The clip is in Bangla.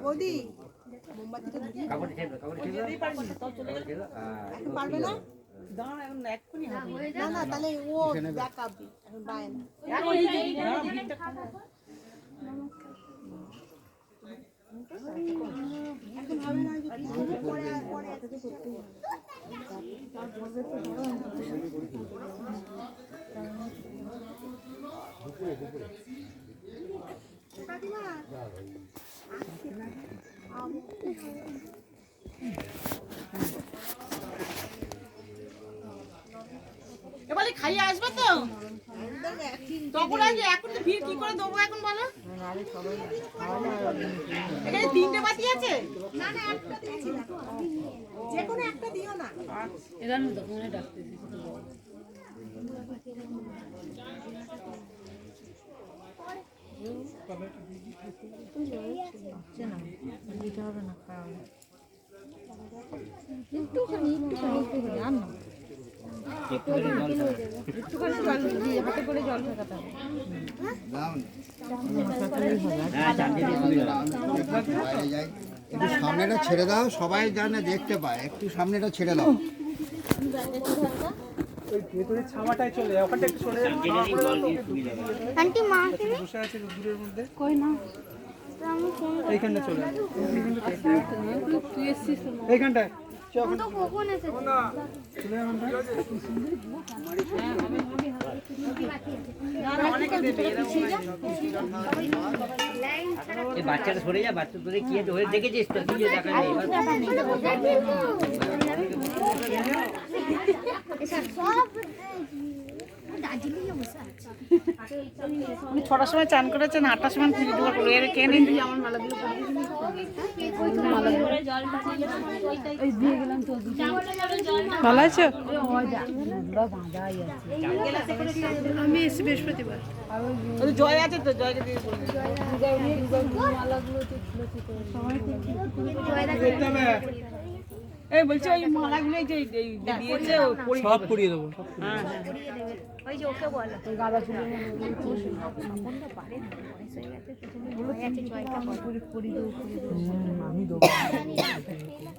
বৌদি মোমবাতিটা ধরিয়ে এখন পারবে না না না তাহলে ও ব্যাক আপবি এখন বায় না এখন হবে না পরে পরে এবারে খাইয়ে আসবে তো তখন আগে এখন তো ভিড় কি করে দেবো এখন বলো এখানে 3টে বাতি আছে না না একটা দিয়েছি না যে কোনো একটা দিও না এখানে দোকানে ডাকতে দিতে হবে না খাওয়া একটুখানি আর না একটুখানি জল দিয়ে হাতে করে জল ফেকাতে হবে একটু সামনেটা ছেড়ে দাও, সবাই জানে দেখতে পায়, একটু সামনেটা ছেড়ে দাও। ওই ভেতরে ছামাটায় চলে যায়, ওখানটা একটু সরে আন্টি মা বসে আছে দূরের মধ্যে, কই না আমি ফোন এইখানটা চলে যায়, তুই এসছিস এইখানটায় তো কখন এসেছে বাচ্চাটা সরে যা, বাচ্চা তোদের কি হয়ে দেখেছিস তো কি দেখা নেই উনি 6টার সময় চান করেছেন, 8টার সময় পুজো দেওয়া করলো এর কে নিন আমার মালাগুলো ভালো আছে আমি এসছি বৃহস্পতিবার জয় আছে তো জয়কে দিয়ে এই বলছে ওই মালাগুলো যে দিয়েছে সব পরিয়ে দেবো, হ্যাঁ ওই যে ওকে বলো গাঁদা ফুলের আমি দেবো।